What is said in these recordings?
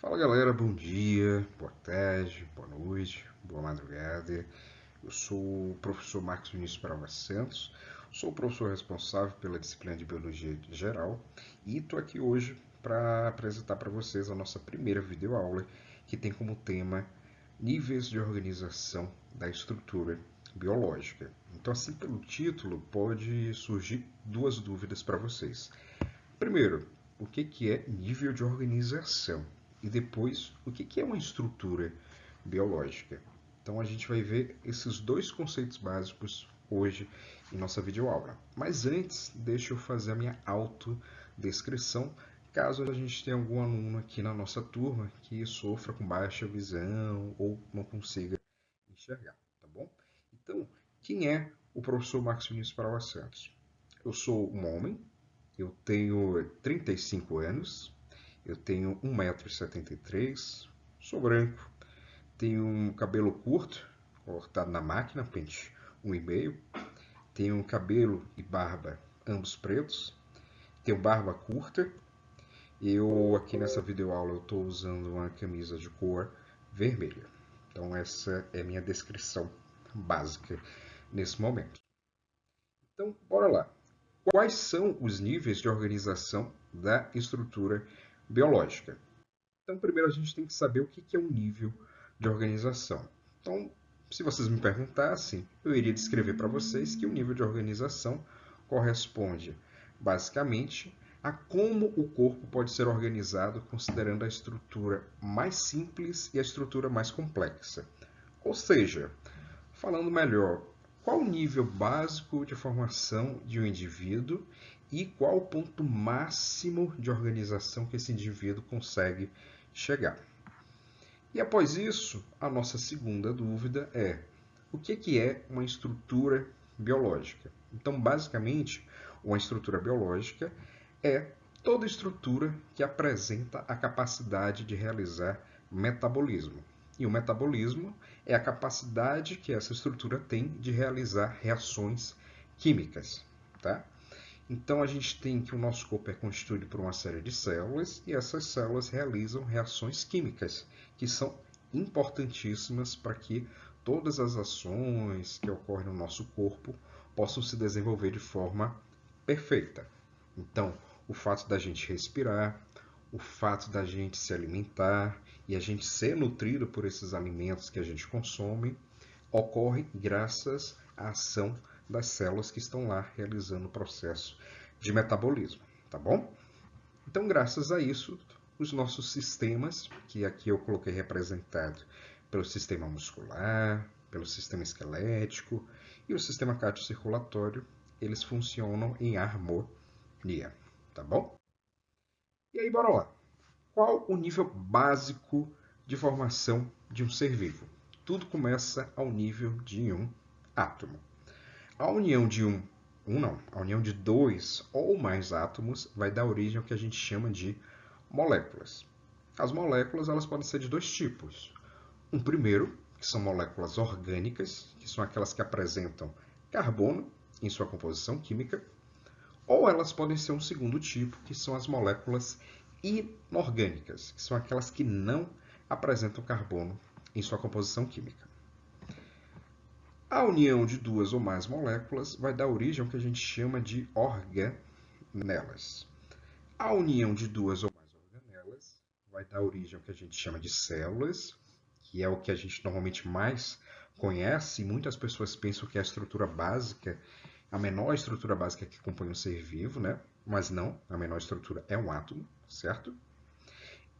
Fala galera, bom dia, boa tarde, boa noite, boa madrugada. Eu sou o professor Marcos Vinícius Pereira Santos, sou o professor responsável pela disciplina de Biologia Geral e estou aqui hoje para apresentar para vocês a nossa primeira videoaula que tem como tema níveis de organização da estrutura biológica. Então, assim pelo título, pode surgir duas dúvidas para vocês. Primeiro, o que é nível de organização? E depois, o que é uma estrutura biológica? Então, a gente vai ver esses dois conceitos básicos hoje em nossa videoaula. Mas antes, deixa eu fazer a minha autodescrição, caso a gente tenha algum aluno aqui na nossa turma que sofra com baixa visão ou não consiga enxergar, tá bom? Então, quem é o professor Marcos Vinícius Paraua Santos? Eu sou um homem, eu tenho 35 anos, eu tenho 1,73 m, sou branco, tenho um cabelo curto, cortado na máquina, pente 1,5 m, tenho cabelo e barba ambos pretos, tenho barba curta. Eu aqui nessa videoaula eu estou usando uma camisa de cor vermelha. Então essa é a minha descrição básica nesse momento. Então, bora lá. Quais são os níveis de organização da estrutura biológica? Então, primeiro a gente tem que saber o que é um nível de organização. Então, se vocês me perguntassem, eu iria descrever para vocês que o nível de organização corresponde, basicamente, a como o corpo pode ser organizado considerando a estrutura mais simples e a estrutura mais complexa. Ou seja, falando melhor, qual o nível básico de formação de um indivíduo e qual o ponto máximo de organização que esse indivíduo consegue chegar. E após isso, a nossa segunda dúvida é: o que é uma estrutura biológica? Então, basicamente, uma estrutura biológica é toda estrutura que apresenta a capacidade de realizar metabolismo. E o metabolismo é a capacidade que essa estrutura tem de realizar reações químicas, tá? Então a gente tem que o nosso corpo é constituído por uma série de células e essas células realizam reações químicas, que são importantíssimas para que todas as ações que ocorrem no nosso corpo possam se desenvolver de forma perfeita. Então, o fato da gente respirar, o fato da gente se alimentar e a gente ser nutrido por esses alimentos que a gente consome, ocorre graças à ação das células que estão lá realizando o processo de metabolismo, tá bom? Então, graças a isso, os nossos sistemas, que aqui eu coloquei representado pelo sistema muscular, pelo sistema esquelético e o sistema cardiocirculatório, eles funcionam em harmonia, tá bom? E aí, bora lá. Qual o nível básico de formação de um ser vivo? Tudo começa ao nível de um átomo. A união de a união de dois ou mais átomos vai dar origem ao que a gente chama de moléculas. As moléculas elas podem ser de dois tipos. Um primeiro, que são moléculas orgânicas, que são aquelas que apresentam carbono em sua composição química, ou elas podem ser um segundo tipo, que são as moléculas inorgânicas, que são aquelas que não apresentam carbono em sua composição química. A união de duas ou mais moléculas vai dar origem ao que a gente chama de organelas. A união de duas ou mais organelas vai dar origem ao que a gente chama de células, que é o que a gente normalmente mais conhece. Muitas pessoas pensam que é a estrutura básica, a menor estrutura básica que compõe um ser vivo, né? Mas não, a menor estrutura é um átomo, certo?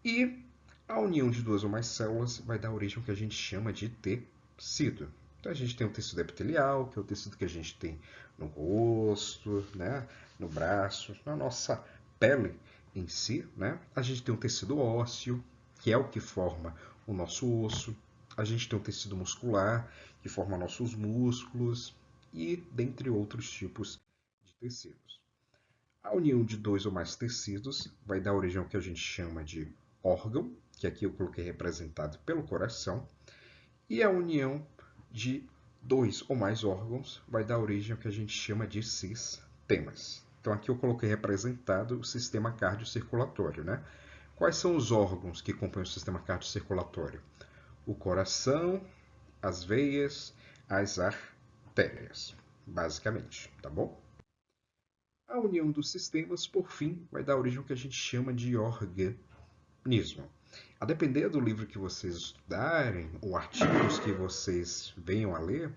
E a união de duas ou mais células vai dar origem ao que a gente chama de tecido. Então a gente tem o tecido epitelial, que é o tecido que a gente tem no rosto, né? No braço, na nossa pele em si, né? A gente tem o tecido ósseo, que é o que forma o nosso osso. A gente tem o tecido muscular, que forma nossos músculos, e dentre outros tipos de tecidos. A união de dois ou mais tecidos vai dar origem ao que a gente chama de órgão, que aqui eu coloquei representado pelo coração, e a união de dois ou mais órgãos vai dar origem ao que a gente chama de sistemas. Então aqui eu coloquei representado o sistema cardiocirculatório, né? Quais são os órgãos que compõem o sistema cardiocirculatório? O coração, as veias, as artérias, basicamente, tá bom? A união dos sistemas, por fim, vai dar origem ao que a gente chama de organismo. A depender do livro que vocês estudarem, ou artigos que vocês venham a ler,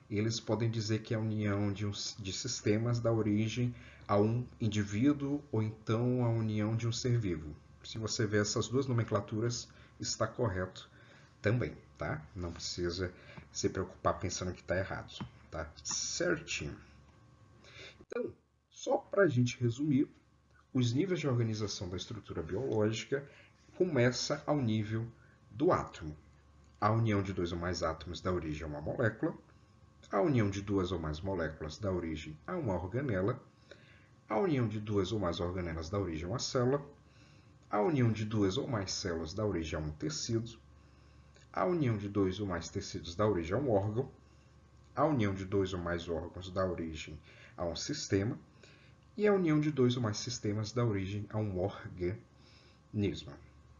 eles podem dizer que a união de sistemas dá origem a um indivíduo ou então a união de um ser vivo. Se você vê essas duas nomenclaturas, está correto também, tá? Não precisa se preocupar pensando que está errado, tá? Certinho. Então, só para a gente resumir, os níveis de organização da estrutura biológica começa ao nível do átomo. A união de dois ou mais átomos dá origem a uma molécula, a união de duas ou mais moléculas dá origem a uma organela, a união de duas ou mais organelas dá origem a uma célula, a união de duas ou mais células dá origem a um tecido, a união de dois ou mais tecidos dá origem a um órgão, a união de dois ou mais órgãos dá origem a um sistema, e a união de dois ou mais sistemas dá origem a um organismo.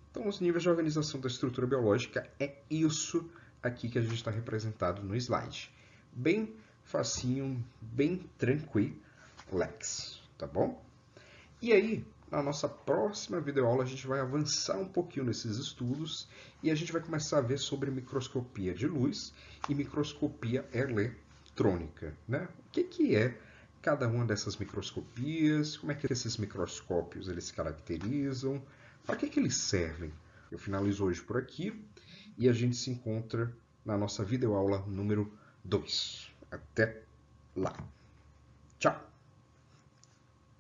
Então, os níveis de organização da estrutura biológica é isso aqui que a gente está representado no slide. Bem facinho, bem tranquilo, Lex, tá bom? E aí, na nossa próxima videoaula, a gente vai avançar um pouquinho nesses estudos e a gente vai começar a ver sobre microscopia de luz e microscopia eletrônica, né? O que é cada uma dessas microscopias, como é que esses microscópios eles se caracterizam, para que eles servem? Eu finalizo hoje por aqui e a gente se encontra na nossa videoaula número 2. Até lá. Tchau!